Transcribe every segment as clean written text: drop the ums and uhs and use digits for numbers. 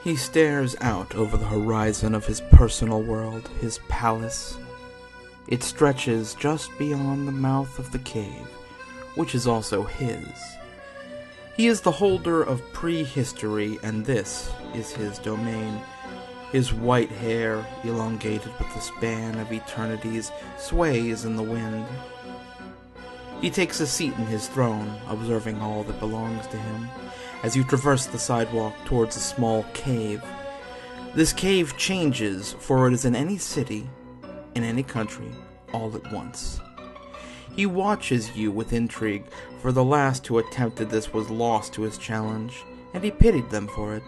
He stares out over the horizon of his personal world, his palace. It stretches just beyond the mouth of the cave, which is also his. He is the holder of prehistory, and this is his domain. His white hair, elongated with the span of eternities, sways in the wind. He takes a seat in his throne, observing all that belongs to him, as you traverse the sidewalk towards a small cave. This cave changes, for it is in any city, in any country, all at once. He watches you with intrigue, for the last who attempted this was lost to his challenge, and he pitied them for it.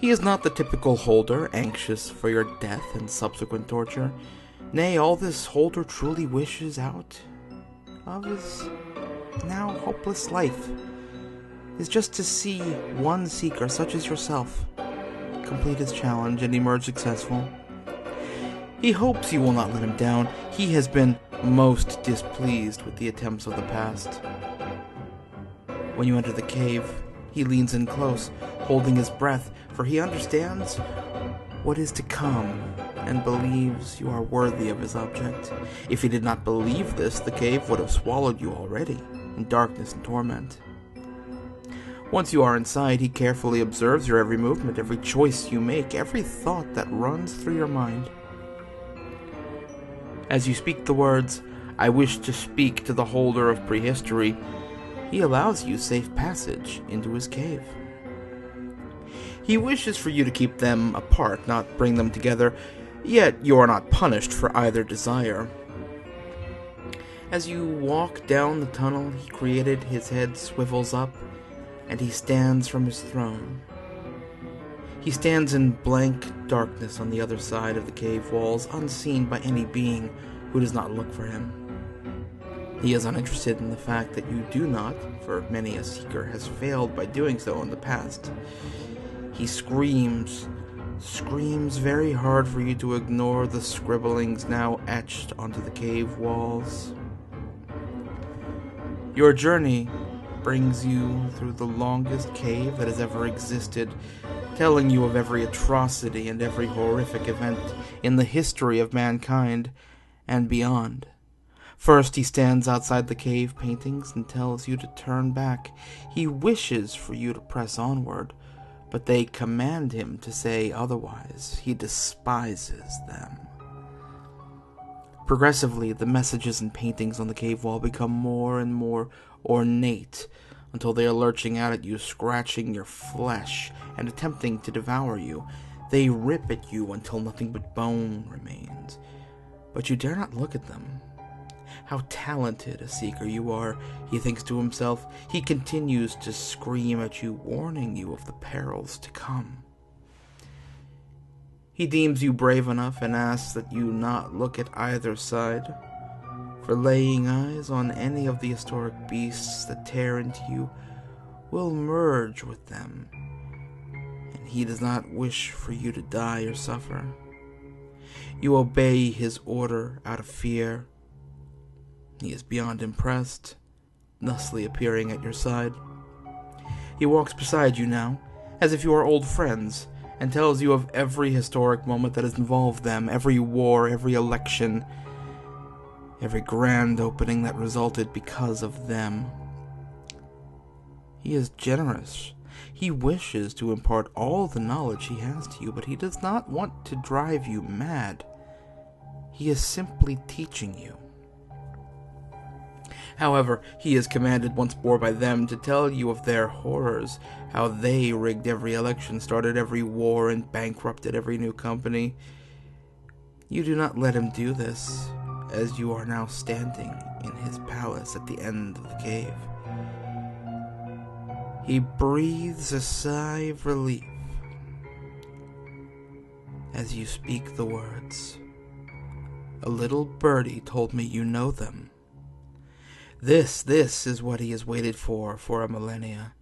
He is not the typical holder, anxious for your death and subsequent torture. Nay, all this holder truly wishes out of his now hopeless life is just to see one seeker such as yourself complete his challenge and emerge successful. He hopes you will not let him down. He has been most displeased with the attempts of the past. When you enter the cave, he leans in close, holding his breath, for he understands what is to come and believes you are worthy of his object. If he did not believe this, the cave would have swallowed you already, in darkness and torment. Once you are inside, he carefully observes your every movement, every choice you make, every thought that runs through your mind. As you speak the words, "I wish to speak to the holder of prehistory," he allows you safe passage into his cave. He wishes for you to keep them apart, not bring them together, yet you are not punished for either desire. As you walk down the tunnel he created, his head swivels up, and he stands from his throne. He stands in blank darkness on the other side of the cave walls, unseen by any being who does not look for him. He is uninterested in the fact that you do not, for many a seeker has failed by doing so in the past. He screams very hard for you to ignore the scribblings now etched onto the cave walls. Your journey brings you through the longest cave that has ever existed, telling you of every atrocity and every horrific event in the history of mankind and beyond. First, he stands outside the cave paintings and tells you to turn back. He wishes for you to press onward, but they command him to say otherwise. He despises them. Progressively, the messages and paintings on the cave wall become more and more ornate, until they are lurching out at you, scratching your flesh, and attempting to devour you. They rip at you until nothing but bone remains. But you dare not look at them. How talented a seeker you are, he thinks to himself. He continues to scream at you, warning you of the perils to come. He deems you brave enough and asks that you not look at either side, for laying eyes on any of the historic beasts that tear into you will merge with them, and he does not wish for you to die or suffer. You obey his order out of fear. He is beyond impressed, thusly appearing at your side. He walks beside you now, as if you are old friends, and tells you of every historic moment that has involved them, every war, every election, every grand opening that resulted because of them. He is generous. He wishes to impart all the knowledge he has to you, but he does not want to drive you mad. He is simply teaching you. However, he is commanded once more by them to tell you of their horrors, how they rigged every election, started every war, and bankrupted every new company. You do not let him do this, as you are now standing in his palace at the end of the cave. He breathes a sigh of relief as you speak the words. "A little birdie told me you know them." This is what he has waited for a millennia,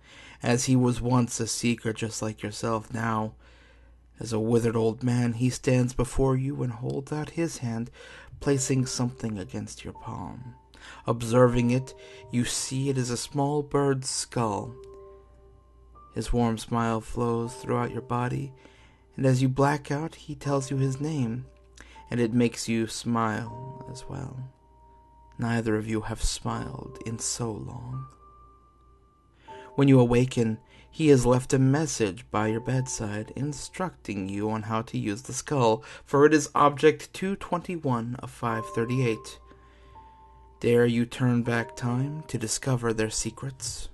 as he was once a seeker just like yourself. Now, as a withered old man, he stands before you and holds out his hand, placing something against your palm. Observing it, you see it is a small bird's skull. His warm smile flows throughout your body, and as you black out, he tells you his name, and it makes you smile as well. Neither of you have smiled in so long. When you awaken, he has left a message by your bedside instructing you on how to use the skull, for it is object 221 of 538. Dare you turn back time to discover their secrets?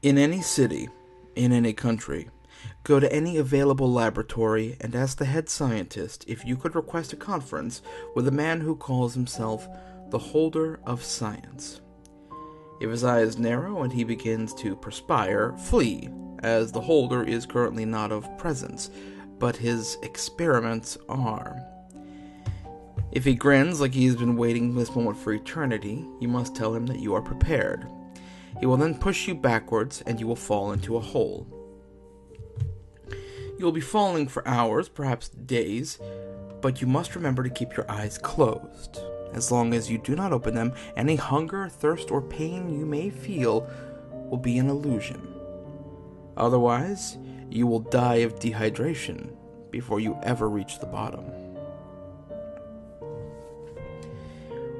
In any city, in any country, go to any available laboratory and ask the head scientist if you could request a conference with a man who calls himself the Holder of Science. If his eyes narrow and he begins to perspire, flee, as the holder is currently not of presence, but his experiments are. If he grins like he has been waiting this moment for eternity, you must tell him that you are prepared. He will then push you backwards, and you will fall into a hole. You will be falling for hours, perhaps days, but you must remember to keep your eyes closed. As long as you do not open them, any hunger, thirst, or pain you may feel will be an illusion. Otherwise, you will die of dehydration before you ever reach the bottom.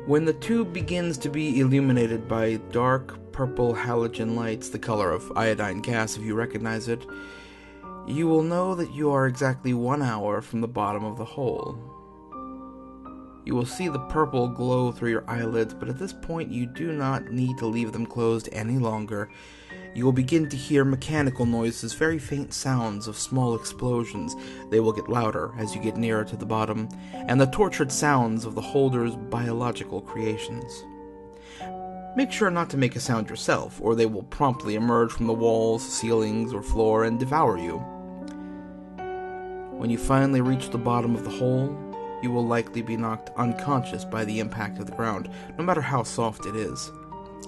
When the tube begins to be illuminated by dark purple halogen lights, the color of iodine gas if you recognize it, you will know that you are exactly 1 hour from the bottom of the hole. You will see the purple glow through your eyelids, but at this point you do not need to leave them closed any longer. You will begin to hear mechanical noises, very faint sounds of small explosions. They will get louder as you get nearer to the bottom, and the tortured sounds of the holder's biological creations. Make sure not to make a sound yourself, or they will promptly emerge from the walls, ceilings, or floor and devour you. When you finally reach the bottom of the hole, you will likely be knocked unconscious by the impact of the ground, no matter how soft it is.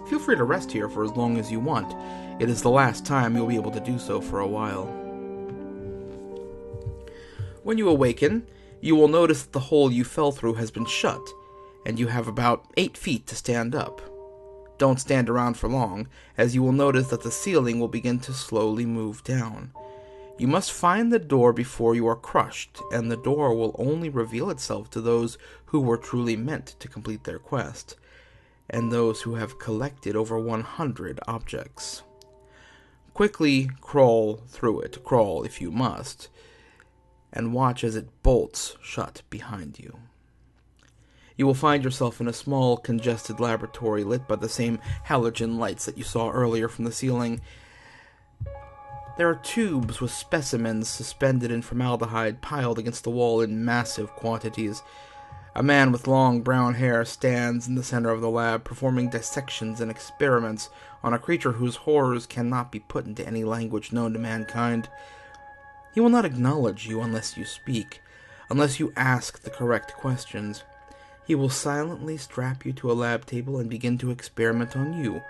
Feel free to rest here for as long as you want. It is the last time you'll be able to do so for a while. When you awaken, you will notice that the hole you fell through has been shut, and you have about 8 feet to stand up. Don't stand around for long, as you will notice that the ceiling will begin to slowly move down. You must find the door before you are crushed, and the door will only reveal itself to those who were truly meant to complete their quest, and those who have collected over 100 objects. Quickly crawl through it, crawl if you must, and watch as it bolts shut behind you. You will find yourself in a small, congested laboratory lit by the same halogen lights that you saw earlier from the ceiling. There are tubes with specimens suspended in formaldehyde piled against the wall in massive quantities. A man with long brown hair stands in the center of the lab, performing dissections and experiments on a creature whose horrors cannot be put into any language known to mankind. He will not acknowledge you unless you speak, unless you ask the correct questions. He will silently strap you to a lab table and begin to experiment on you,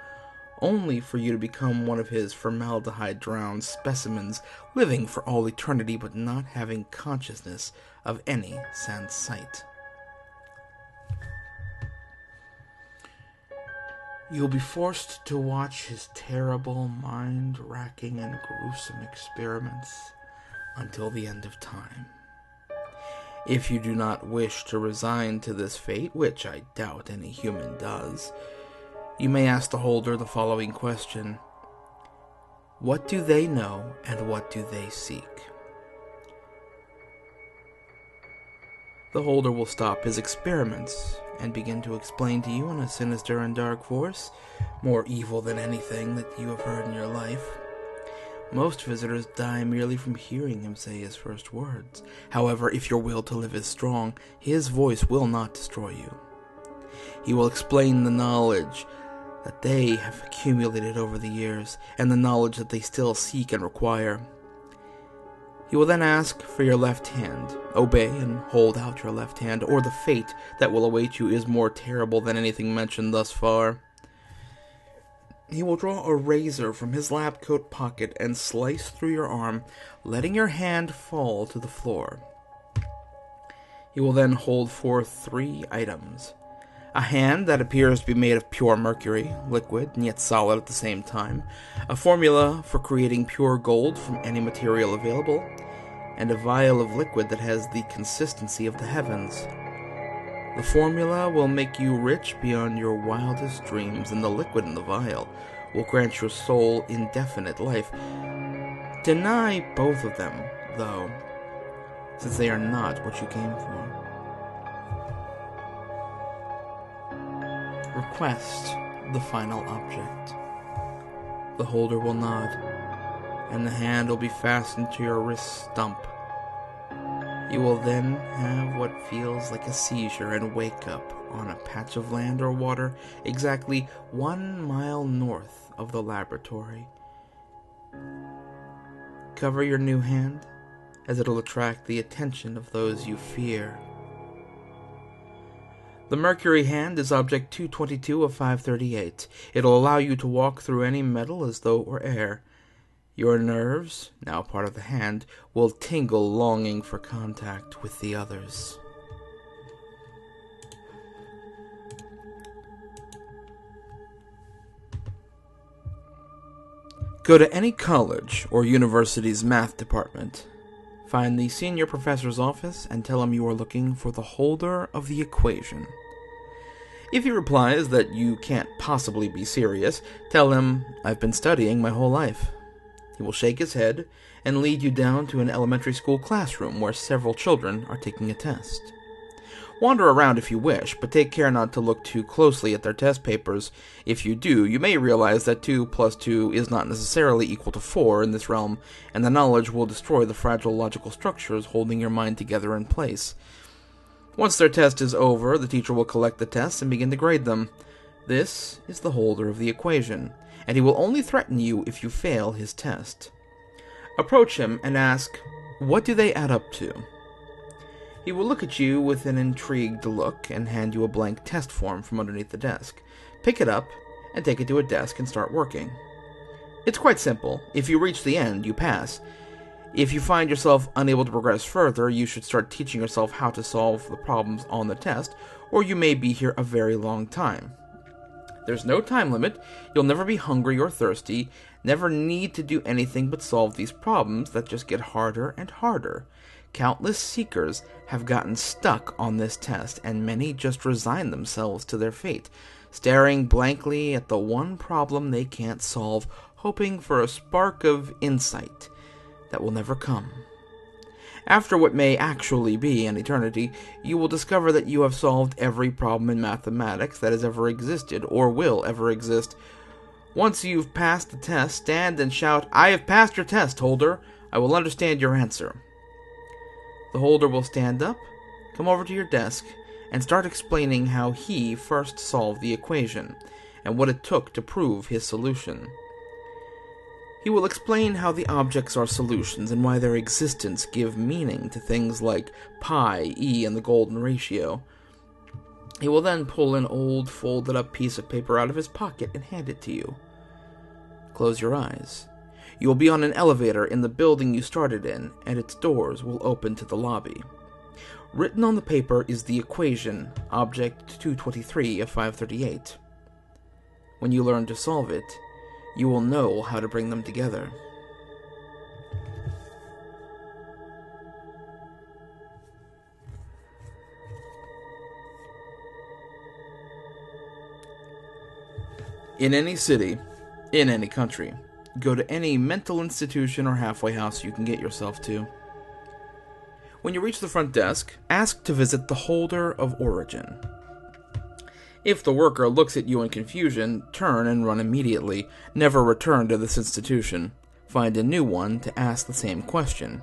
only for you to become one of his formaldehyde-drowned specimens, living for all eternity but not having consciousness of any sense sight. You'll be forced to watch his terrible, mind-racking, and gruesome experiments until the end of time. If you do not wish to resign to this fate, which I doubt any human does, you may ask the holder the following question: what do they know, and what do they seek? The holder will stop his experiments and begin to explain to you in a sinister and dark voice, more evil than anything that you have heard in your life. Most visitors die merely from hearing him say his first words. However, if your will to live is strong, his voice will not destroy you. He will explain the knowledge that they have accumulated over the years, and the knowledge that they still seek and require. He will then ask for your left hand. Obey and hold out your left hand, or the fate that will await you is more terrible than anything mentioned thus far. He will draw a razor from his lab coat pocket and slice through your arm, letting your hand fall to the floor. He will then hold forth 3 items. A hand that appears to be made of pure mercury, liquid and yet solid at the same time, a formula for creating pure gold from any material available, and a vial of liquid that has the consistency of the heavens. The formula will make you rich beyond your wildest dreams, and the liquid in the vial will grant your soul indefinite life. Deny both of them, though, since they are not what you came for. Request the final object. The holder will nod, and the hand will be fastened to your wrist stump. You will then have what feels like a seizure and wake up on a patch of land or water exactly 1 mile north of the laboratory. Cover your new hand, as it'll attract the attention of those you fear. The Mercury hand is Object 222 of 538. It'll allow you to walk through any metal as though it were air. Your nerves, now part of the hand, will tingle longing for contact with the others. Go to any college or university's math department. Find the senior professor's office and tell him you are looking for the holder of the equation. If he replies that you can't possibly be serious, tell him, "I've been studying my whole life." He will shake his head and lead you down to an elementary school classroom where several children are taking a test. Wander around if you wish, but take care not to look too closely at their test papers. If you do, you may realize that 2 plus 2 is not necessarily equal to 4 in this realm, and the knowledge will destroy the fragile logical structures holding your mind together in place. Once their test is over, the teacher will collect the tests and begin to grade them. This is the holder of the equation, and he will only threaten you if you fail his test. Approach him and ask, "What do they add up to?" He will look at you with an intrigued look and hand you a blank test form from underneath the desk. Pick it up and take it to a desk and start working. It's quite simple. If you reach the end, you pass. If you find yourself unable to progress further, you should start teaching yourself how to solve the problems on the test, or you may be here a very long time. There's no time limit, you'll never be hungry or thirsty, never need to do anything but solve these problems that just get harder and harder. Countless seekers have gotten stuck on this test, and many just resign themselves to their fate, staring blankly at the one problem they can't solve, hoping for a spark of insight that will never come. After what may actually be an eternity, you will discover that you have solved every problem in mathematics that has ever existed or will ever exist. Once you've passed the test, stand and shout, "I have passed your test, holder. I will understand your answer." The holder will stand up, come over to your desk, and start explaining how he first solved the equation, and what it took to prove his solution. He will explain how the objects are solutions and why their existence give meaning to things like pi, e, and the golden ratio. He will then pull an old folded-up piece of paper out of his pocket and hand it to you. Close your eyes. You will be on an elevator in the building you started in, and its doors will open to the lobby. Written on the paper is the equation, Object 223 of 538. When you learn to solve it, you will know how to bring them together. In any city, in any country, go to any mental institution or halfway house you can get yourself to. When you reach the front desk, ask to visit the holder of origin. If the worker looks at you in confusion, turn and run immediately. Never return to this institution. Find a new one to ask the same question.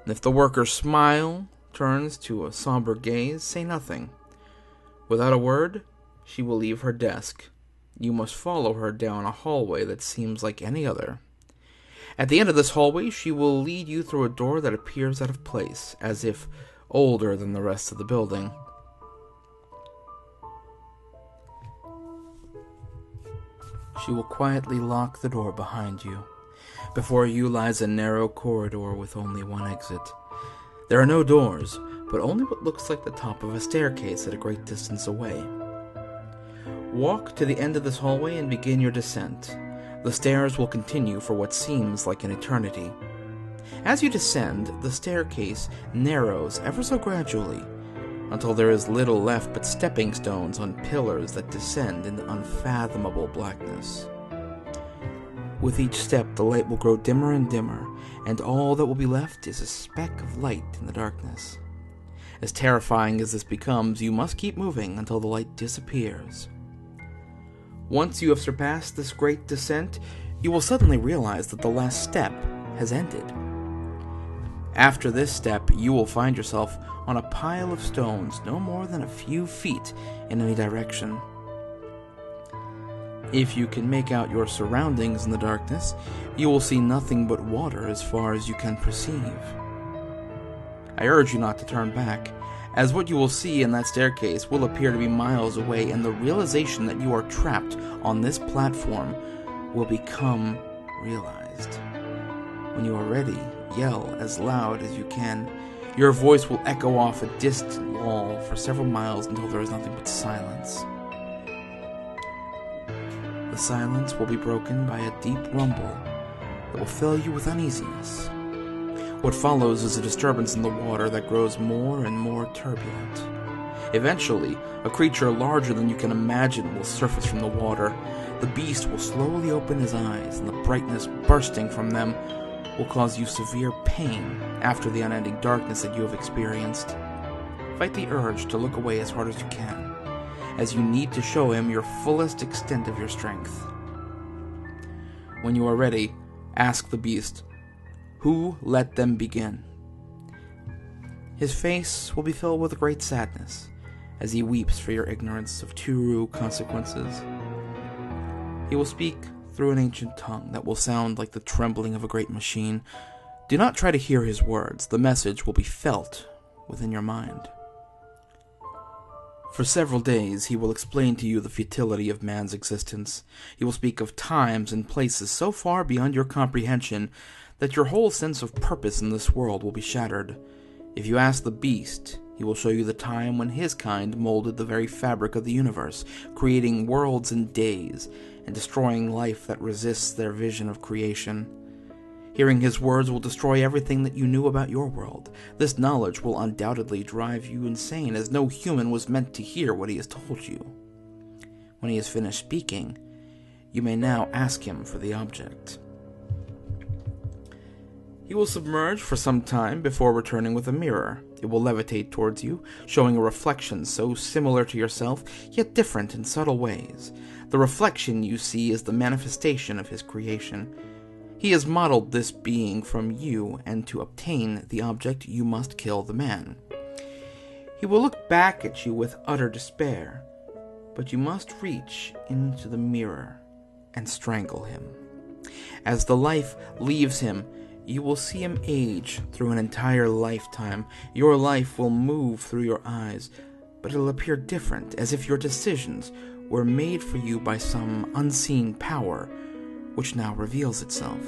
If the worker turns to a somber gaze, say nothing. Without a word, she will leave her desk. You must follow her down a hallway that seems like any other. At the end of this hallway, she will lead you through a door that appears out of place, as if older than the rest of the building. She will quietly lock the door behind you. Before you lies a narrow corridor with only one exit. There are no doors, but only what looks like the top of a staircase at a great distance away. Walk to the end of this hallway and begin your descent. The stairs will continue for what seems like an eternity. As you descend, the staircase narrows ever so gradually, until there is little left but stepping stones on pillars that descend into unfathomable blackness. With each step, the light will grow dimmer and dimmer, and all that will be left is a speck of light in the darkness. As terrifying as this becomes, you must keep moving until the light disappears. Once you have surpassed this great descent, you will suddenly realize that the last step has ended. After this step, you will find yourself on a pile of stones no more than a few feet in any direction. If you can make out your surroundings in the darkness, you will see nothing but water as far as you can perceive. I urge you not to turn back, as what you will see in that staircase will appear to be miles away, and the realization that you are trapped on this platform will become realized. When you are ready, yell as loud as you can. Your voice will echo off a distant wall for several miles until there is nothing but silence. The silence will be broken by a deep rumble that will fill you with uneasiness. What follows is a disturbance in the water that grows more and more turbulent. Eventually, a creature larger than you can imagine will surface from the water. The beast will slowly open his eyes, and the brightness bursting from them will cause you severe pain after the unending darkness that you have experienced. Fight the urge to look away as hard as you can, as you need to show him your fullest extent of your strength. When you are ready, ask the beast, "Who let them begin?" His face will be filled with great sadness, as he weeps for your ignorance of true consequences. He will speak through an ancient tongue that will sound like the trembling of a great machine. Do not try to hear his words. The message will be felt within your mind. For several days, he will explain to you the futility of man's existence. He will speak of times and places so far beyond your comprehension that your whole sense of purpose in this world will be shattered. If you ask the beast, he will show you the time when his kind molded the very fabric of the universe, creating worlds in days, and destroying life that resists their vision of creation. Hearing his words will destroy everything that you knew about your world. This knowledge will undoubtedly drive you insane, as no human was meant to hear what he has told you. When he has finished speaking, you may now ask him for the object. He will submerge for some time before returning with a mirror. It will levitate towards you, showing a reflection so similar to yourself, yet different in subtle ways. The reflection you see is the manifestation of his creation. He has modeled this being from you, and to obtain the object, you must kill the man. He will look back at you with utter despair, but you must reach into the mirror and strangle him. As the life leaves him, you will see him age through an entire lifetime. Your life will move through your eyes, but it'll appear different, as if your decisions were made for you by some unseen power, which now reveals itself.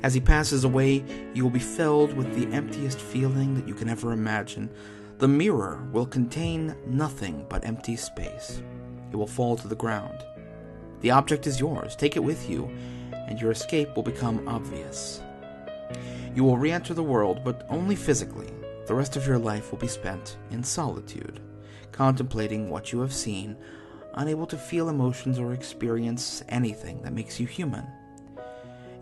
As he passes away, you will be filled with the emptiest feeling that you can ever imagine. The mirror will contain nothing but empty space. It will fall to the ground. The object is yours. Take it with you, and your escape will become obvious. You will re-enter the world, but only physically. The rest of your life will be spent in solitude, contemplating what you have seen, unable to feel emotions or experience anything that makes you human.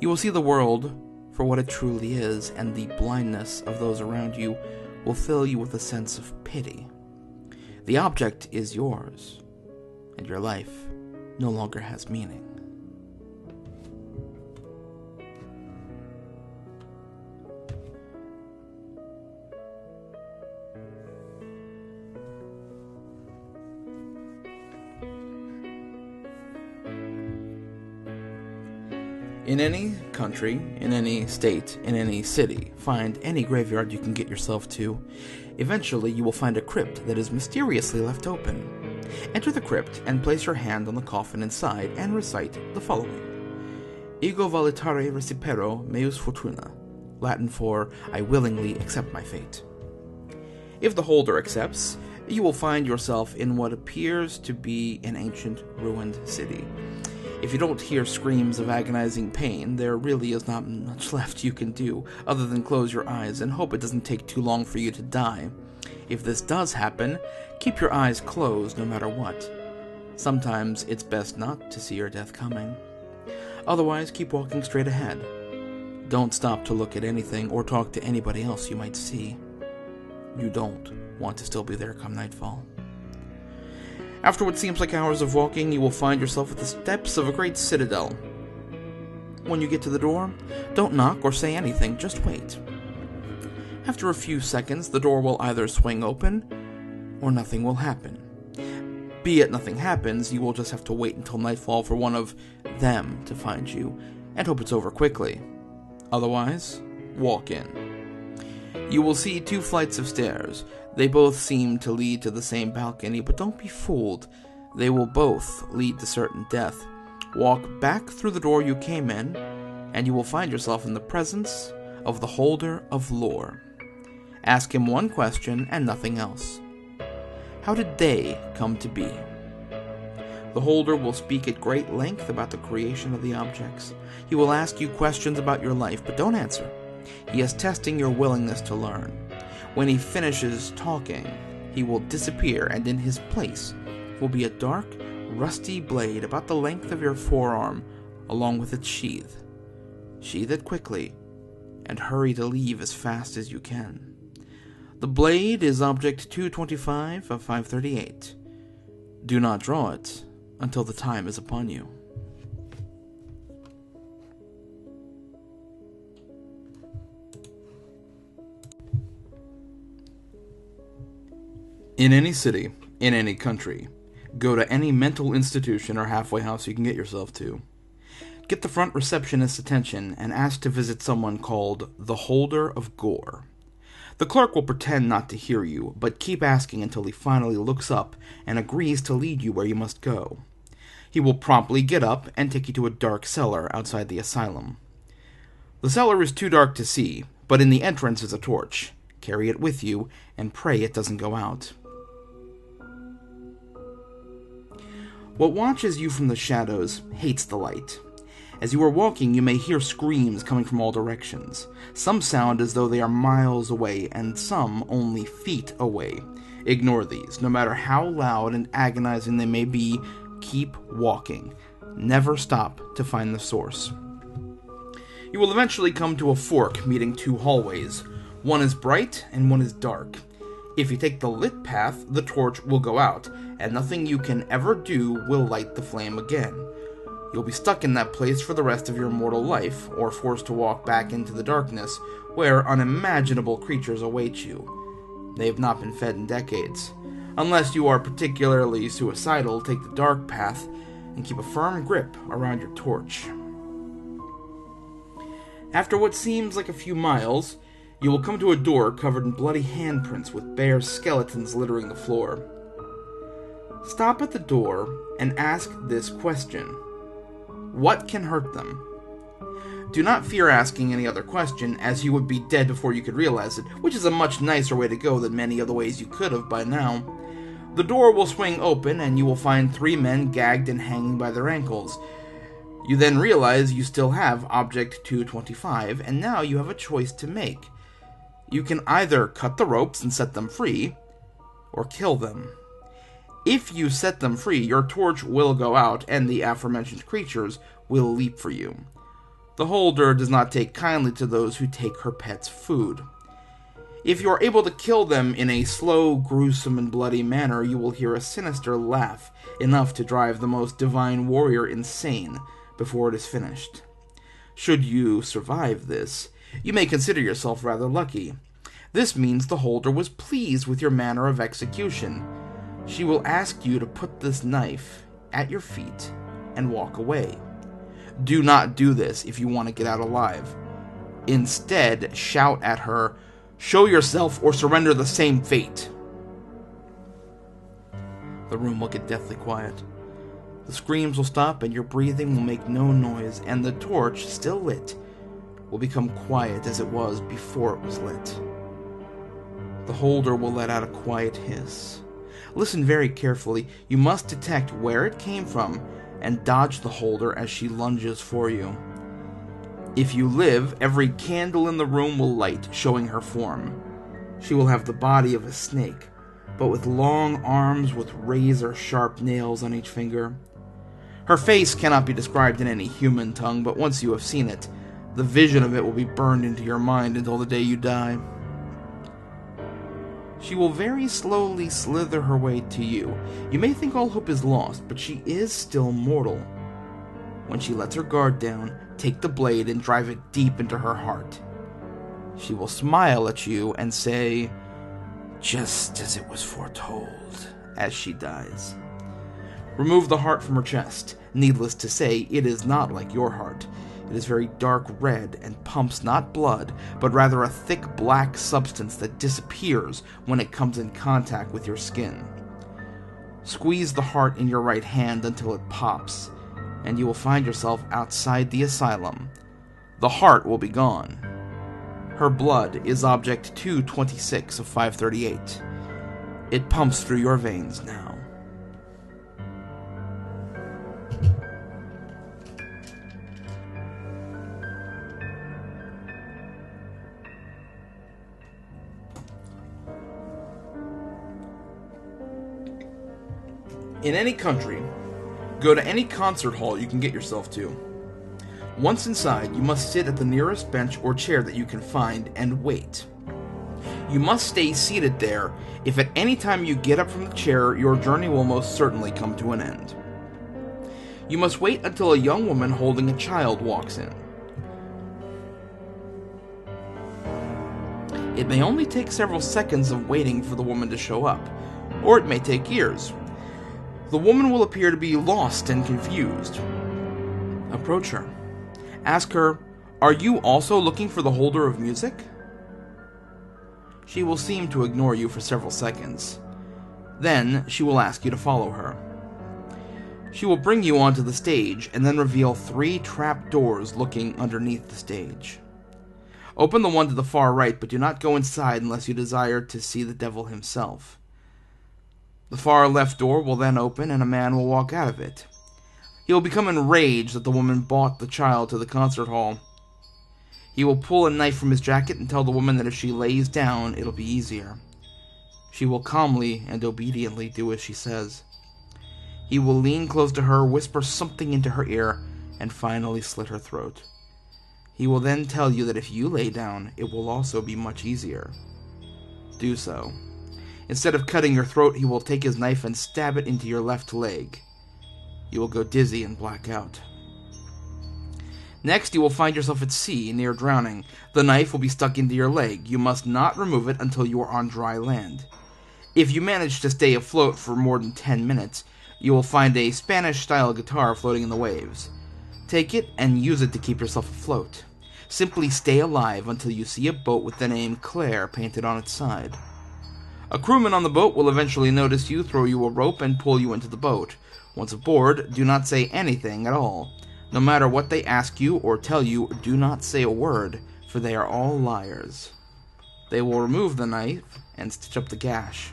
You will see the world for what it truly is, and the blindness of those around you will fill you with a sense of pity. The object is yours, and your life no longer has meaning. In any country, in any state, in any city, find any graveyard you can get yourself to. Eventually, you will find a crypt that is mysteriously left open. Enter the crypt and place your hand on the coffin inside and recite the following. Ego volitare recipero meus fortuna. Latin for, I willingly accept my fate. If the holder accepts, you will find yourself in what appears to be an ancient, ruined city. If you don't hear screams of agonizing pain, there really is not much left you can do other than close your eyes and hope it doesn't take too long for you to die. If this does happen, keep your eyes closed no matter what. Sometimes it's best not to see your death coming. Otherwise, keep walking straight ahead. Don't stop to look at anything or talk to anybody else you might see. You don't want to still be there come nightfall. After what seems like hours of walking, you will find yourself at the steps of a great citadel. When you get to the door, don't knock or say anything, just wait. After a few seconds, the door will either swing open, or nothing will happen. Be it nothing happens, you will just have to wait until nightfall for one of them to find you, and hope it's over quickly. Otherwise, walk in. You will see 2 flights of stairs. They both seem to lead to the same balcony, but don't be fooled. They will both lead to certain death. Walk back through the door you came in, and you will find yourself in the presence of the holder of lore. Ask him one question and nothing else. How did they come to be? The holder will speak at great length about the creation of the objects. He will ask you questions about your life, but don't answer. He is testing your willingness to learn. When he finishes talking, he will disappear, and in his place will be a dark, rusty blade about the length of your forearm, along with its sheath. Sheath it quickly, and hurry to leave as fast as you can. The blade is Object 225 of 538. Do not draw it until the time is upon you. In any city, in any country, go to any mental institution or halfway house you can get yourself to. Get the front receptionist's attention and ask to visit someone called the Holder of Gore. The clerk will pretend not to hear you, but keep asking until he finally looks up and agrees to lead you where you must go. He will promptly get up and take you to a dark cellar outside the asylum. The cellar is too dark to see, but in the entrance is a torch. Carry it with you and pray it doesn't go out. What watches you from the shadows hates the light. As you are walking, you may hear screams coming from all directions. Some sound as though they are miles away, and some only feet away. Ignore these. No matter how loud and agonizing they may be, keep walking. Never stop to find the source. You will eventually come to a fork meeting 2 hallways. One is bright and one is dark. If you take the lit path, the torch will go out, and nothing you can ever do will light the flame again. You'll be stuck in that place for the rest of your mortal life, or forced to walk back into the darkness, where unimaginable creatures await you. They have not been fed in decades. Unless you are particularly suicidal, take the dark path and keep a firm grip around your torch. After what seems like a few miles, you will come to a door covered in bloody handprints with bare skeletons littering the floor. Stop at the door and ask this question. What can hurt them? Do not fear asking any other question, as you would be dead before you could realize it, which is a much nicer way to go than many of the ways you could have by now. The door will swing open, and you will find 3 men gagged and hanging by their ankles. You then realize you still have Object 225, and now you have a choice to make. You can either cut the ropes and set them free, or kill them. If you set them free, your torch will go out, and the aforementioned creatures will leap for you. The holder does not take kindly to those who take her pet's food. If you are able to kill them in a slow, gruesome, and bloody manner, you will hear a sinister laugh, enough to drive the most divine warrior insane before it is finished. Should you survive this, you may consider yourself rather lucky. This means the holder was pleased with your manner of execution. She will ask you to put this knife at your feet and walk away. Do not do this if you want to get out alive. Instead, shout at her, "Show yourself or surrender the same fate." The room will get deathly quiet. The screams will stop and your breathing will make no noise, and the torch, still lit, will become quiet as it was before it was lit. The holder will let out a quiet hiss. Listen very carefully. You must detect where it came from and dodge the holder as she lunges for you. If you live, every candle in the room will light, showing her form. She will have the body of a snake, but with long arms with razor-sharp nails on each finger. Her face cannot be described in any human tongue, but once you have seen it, the vision of it will be burned into your mind until the day you die. She will very slowly slither her way to you. You may think all hope is lost, but she is still mortal. When she lets her guard down, take the blade and drive it deep into her heart. She will smile at you and say, "Just as it was foretold," as she dies. Remove the heart from her chest. Needless to say, it is not like your heart. It is very dark red and pumps not blood, but rather a thick black substance that disappears when it comes in contact with your skin. Squeeze the heart in your right hand until it pops, and you will find yourself outside the asylum. The heart will be gone. Her blood is Object 226 of 538. It pumps through your veins now. In any country, go to any concert hall you can get yourself to. Once inside, you must sit at the nearest bench or chair that you can find and wait. You must stay seated there. If at any time you get up from the chair, your journey will most certainly come to an end. You must wait until a young woman holding a child walks in. It may only take several seconds of waiting for the woman to show up, or it may take years. The woman will appear to be lost and confused. Approach her. Ask her, "Are you also looking for the holder of music?" She will seem to ignore you for several seconds. Then she will ask you to follow her. She will bring you onto the stage and then reveal 3 trap doors looking underneath the stage. Open the one to the far right, but do not go inside unless you desire to see the devil himself. The far left door will then open and a man will walk out of it. He will become enraged that the woman brought the child to the concert hall. He will pull a knife from his jacket and tell the woman that if she lays down, it'll be easier. She will calmly and obediently do as she says. He will lean close to her, whisper something into her ear, and finally slit her throat. He will then tell you that if you lay down, it will also be much easier. Do so. Instead of cutting your throat, he will take his knife and stab it into your left leg. You will go dizzy and black out. Next, you will find yourself at sea, near drowning. The knife will be stuck into your leg. You must not remove it until you are on dry land. If you manage to stay afloat for more than 10 minutes, you will find a Spanish-style guitar floating in the waves. Take it and use it to keep yourself afloat. Simply stay alive until you see a boat with the name Claire painted on its side. A crewman on the boat will eventually notice you, throw you a rope, and pull you into the boat. Once aboard, do not say anything at all. No matter what they ask you or tell you, do not say a word, for they are all liars. They will remove the knife and stitch up the gash.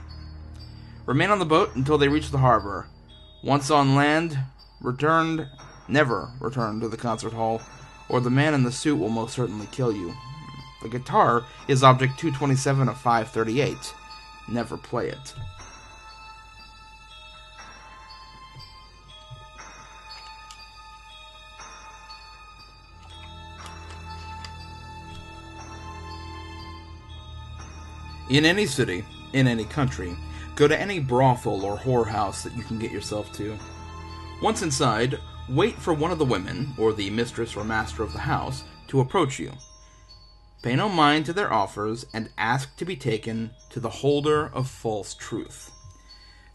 Remain on the boat until they reach the harbor. Once on land, never return to the concert hall, or the man in the suit will most certainly kill you. The guitar is Object 227 of 538. Never play it. In any city, in any country, go to any brothel or whorehouse that you can get yourself to. Once inside, wait for one of the women, or the mistress or master of the house, to approach you. Pay no mind to their offers, and ask to be taken to the holder of false truth.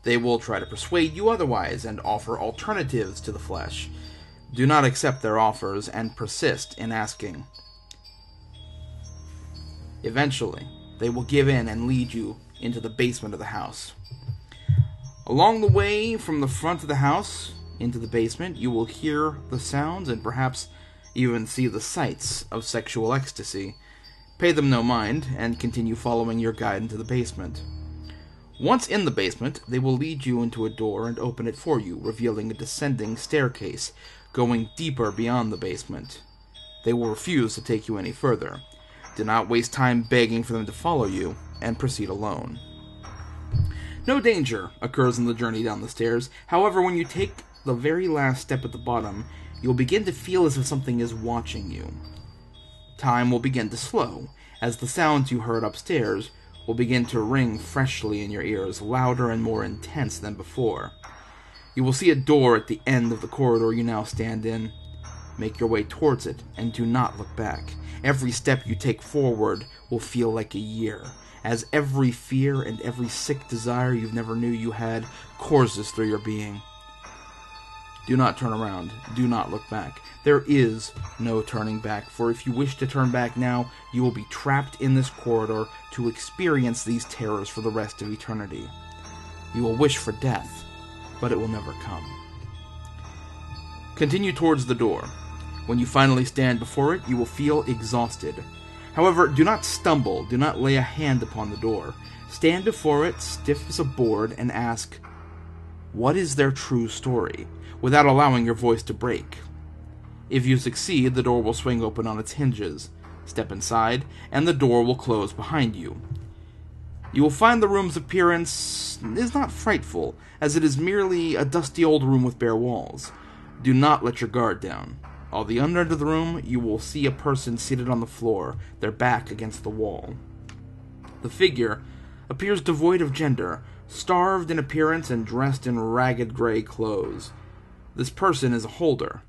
They will try to persuade you otherwise, and offer alternatives to the flesh. Do not accept their offers, and persist in asking. Eventually, they will give in and lead you into the basement of the house. Along the way from the front of the house into the basement, you will hear the sounds and perhaps even see the sights of sexual ecstasy. Pay them no mind, and continue following your guide into the basement. Once in the basement, they will lead you into a door and open it for you, revealing a descending staircase, going deeper beyond the basement. They will refuse to take you any further. Do not waste time begging for them to follow you, and proceed alone. No danger occurs in the journey down the stairs. However, when you take the very last step at the bottom, you'll begin to feel as if something is watching you. Time will begin to slow, as the sounds you heard upstairs will begin to ring freshly in your ears, louder and more intense than before. You will see a door at the end of the corridor you now stand in. Make your way towards it, and do not look back. Every step you take forward will feel like a year, as every fear and every sick desire you never knew you had courses through your being. Do not turn around. Do not look back. There is no turning back, for if you wish to turn back now, you will be trapped in this corridor to experience these terrors for the rest of eternity. You will wish for death, but it will never come. Continue towards the door. When you finally stand before it, you will feel exhausted. However, do not stumble. Do not lay a hand upon the door. Stand before it, stiff as a board, and ask, "What is their true story?" without allowing your voice to break. If you succeed, the door will swing open on its hinges. Step inside, and the door will close behind you. You will find the room's appearance is not frightful, as it is merely a dusty old room with bare walls. Do not let your guard down. On the other end of the room, you will see a person seated on the floor, their back against the wall. The figure appears devoid of gender, starved in appearance and dressed in ragged gray clothes. This person is a holder.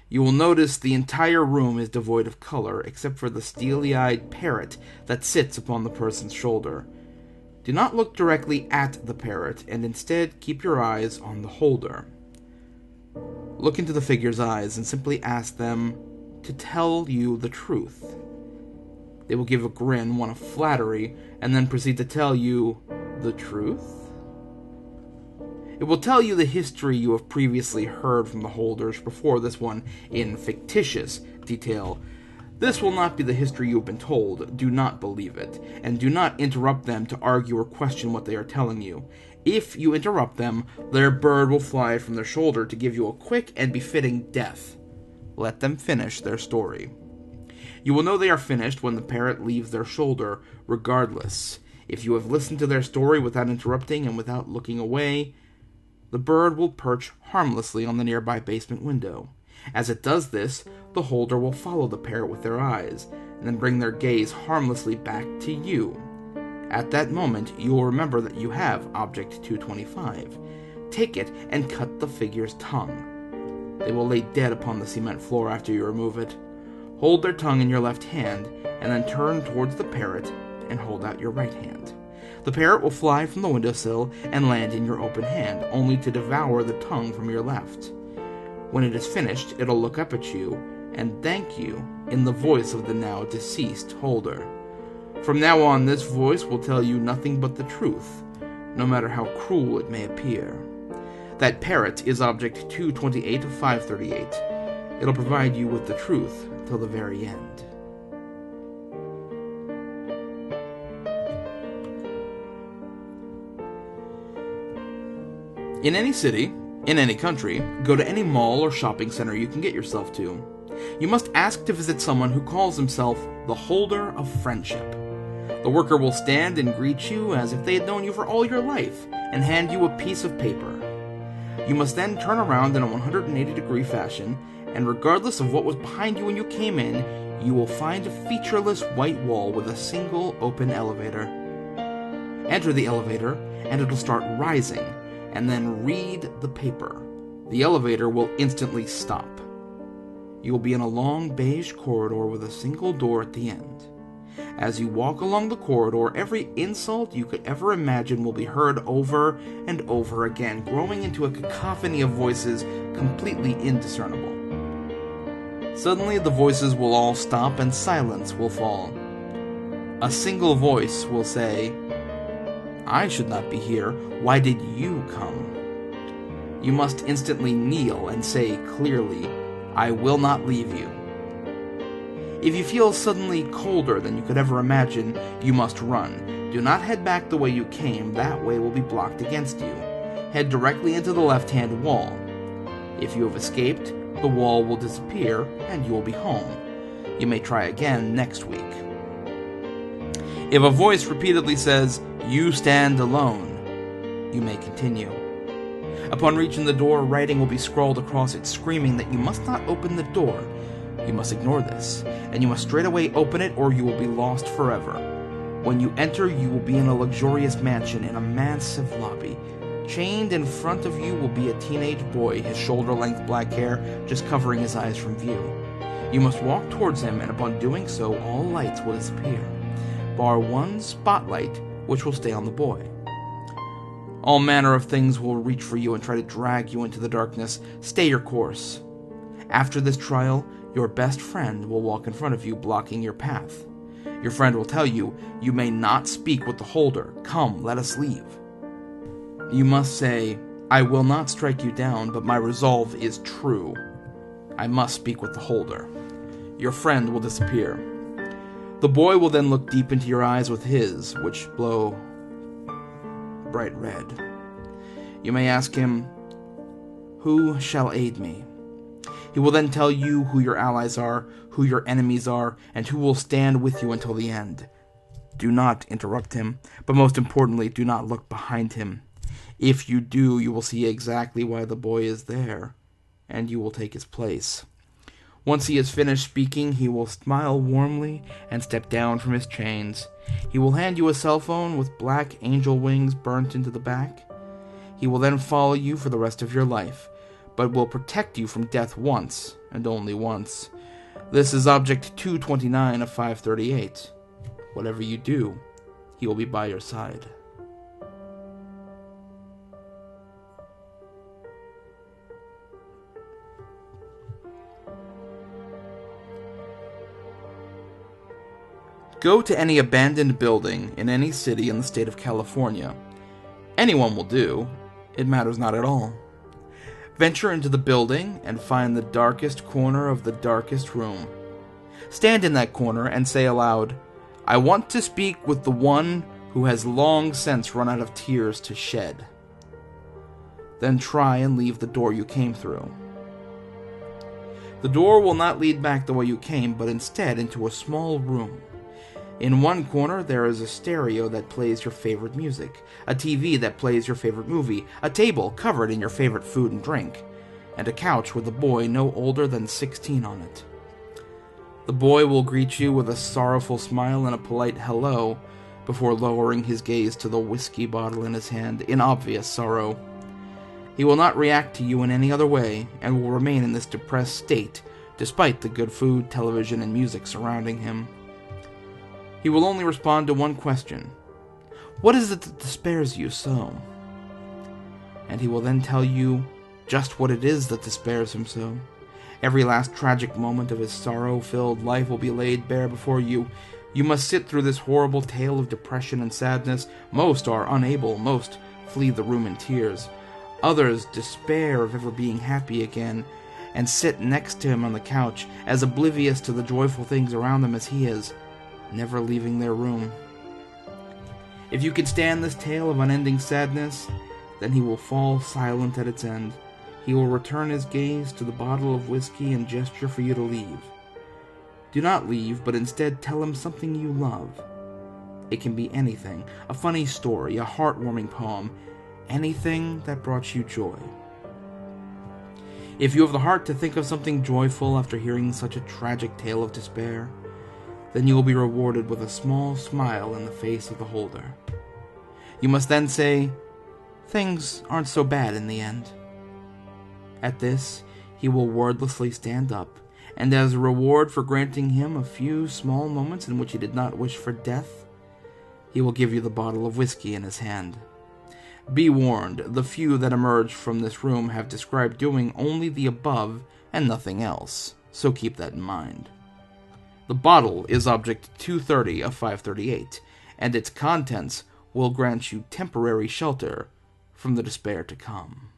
You will notice the entire room is devoid of color, except for the steely-eyed parrot that sits upon the person's shoulder. Do not look directly at the parrot, and instead keep your eyes on the holder. Look into the figure's eyes and simply ask them to tell you the truth. They will give a grin, one of flattery, and then proceed to tell you the truth. It will tell you the history you have previously heard from the holders before this one in fictitious detail. This will not be the history you have been told. Do not believe it, and do not interrupt them to argue or question what they are telling you. If you interrupt them, their bird will fly from their shoulder to give you a quick and befitting death. Let them finish their story. You will know they are finished when the parrot leaves their shoulder, regardless. If you have listened to their story without interrupting and without looking away, the bird will perch harmlessly on the nearby basement window. As it does this, the holder will follow the parrot with their eyes, and then bring their gaze harmlessly back to you. At that moment, you will remember that you have Object 225. Take it and cut the figure's tongue. They will lay dead upon the cement floor after you remove it. Hold their tongue in your left hand, and then turn towards the parrot and hold out your right hand. The parrot will fly from the windowsill and land in your open hand, only to devour the tongue from your left. When it is finished, it'll look up at you and thank you in the voice of the now deceased holder. From now on, this voice will tell you nothing but the truth, no matter how cruel it may appear. That parrot is Object 228 of 538. It'll provide you with the truth till the very end. In any city, in any country, go to any mall or shopping center you can get yourself to. You must ask to visit someone who calls himself the Holder of Friendship. The worker will stand and greet you as if they had known you for all your life, and hand you a piece of paper. You must then turn around in a 180-degree fashion, and regardless of what was behind you when you came in, you will find a featureless white wall with a single open elevator. Enter the elevator, and it'll start rising, and then read the paper. The elevator will instantly stop. You will be in a long beige corridor with a single door at the end. As you walk along the corridor, every insult you could ever imagine will be heard over and over again, growing into a cacophony of voices completely indiscernible. Suddenly, the voices will all stop and silence will fall. A single voice will say, I should not be here. Why did you come? You must instantly kneel and say clearly, I will not leave you. If you feel suddenly colder than you could ever imagine, you must run. Do not head back the way you came, that way will be blocked against you. Head directly into the left-hand wall. If you have escaped, the wall will disappear and you will be home. You may try again next week. If a voice repeatedly says, you stand alone, you may continue. Upon reaching the door, writing will be scrawled across it screaming that you must not open the door. You must ignore this, and you must straightaway open it or you will be lost forever. When you enter, you will be in a luxurious mansion in a massive lobby. Chained in front of you will be a teenage boy, his shoulder-length black hair just covering his eyes from view. You must walk towards him, and upon doing so, all lights will disappear, bar one spotlight, which will stay on the boy. All manner of things will reach for you and try to drag you into the darkness. Stay your course. After this trial, your best friend will walk in front of you, blocking your path. Your friend will tell you, you may not speak with the holder. Come, let us leave. You must say, I will not strike you down, but my resolve is true. I must speak with the holder. Your friend will disappear. The boy will then look deep into your eyes with his, which glow bright red. You may ask him, who shall aid me? He will then tell you who your allies are, who your enemies are, and who will stand with you until the end. Do not interrupt him, but most importantly, do not look behind him. If you do, you will see exactly why the boy is there, and you will take his place. Once he has finished speaking, he will smile warmly and step down from his chains. He will hand you a cell phone with black angel wings burnt into the back. He will then follow you for the rest of your life, but will protect you from death once, and only once. This is Object 229 of 538. Whatever you do, he will be by your side. Go to any abandoned building in any city in the state of California. Anyone will do. It matters not at all. Venture into the building and find the darkest corner of the darkest room. Stand in that corner and say aloud, I want to speak with the one who has long since run out of tears to shed. Then try and leave the door you came through. The door will not lead back the way you came, but instead into a small room. In one corner, there is a stereo that plays your favorite music, a TV that plays your favorite movie, a table covered in your favorite food and drink, and a couch with a boy no older than 16 on it. The boy will greet you with a sorrowful smile and a polite hello, before lowering his gaze to the whiskey bottle in his hand in obvious sorrow. He will not react to you in any other way, and will remain in this depressed state, despite the good food, television, and music surrounding him. He will only respond to one question. What is it that despairs you so? And he will then tell you just what it is that despairs him so. Every last tragic moment of his sorrow-filled life will be laid bare before you. You must sit through this horrible tale of depression and sadness. Most are unable, most flee the room in tears. Others despair of ever being happy again, and sit next to him on the couch, as oblivious to the joyful things around them as he is, never leaving their room. If you can stand this tale of unending sadness, then he will fall silent at its end. He will return his gaze to the bottle of whiskey and gesture for you to leave. Do not leave, but instead tell him something you love. It can be anything, a funny story, a heartwarming poem, anything that brought you joy. If you have the heart to think of something joyful after hearing such a tragic tale of despair, then you will be rewarded with a small smile in the face of the holder. You must then say, things aren't so bad in the end. At this, he will wordlessly stand up, and as a reward for granting him a few small moments in which he did not wish for death, he will give you the bottle of whiskey in his hand. Be warned, the few that emerge from this room have described doing only the above and nothing else, so keep that in mind. The bottle is Object 230 of 538, and its contents will grant you temporary shelter from the despair to come.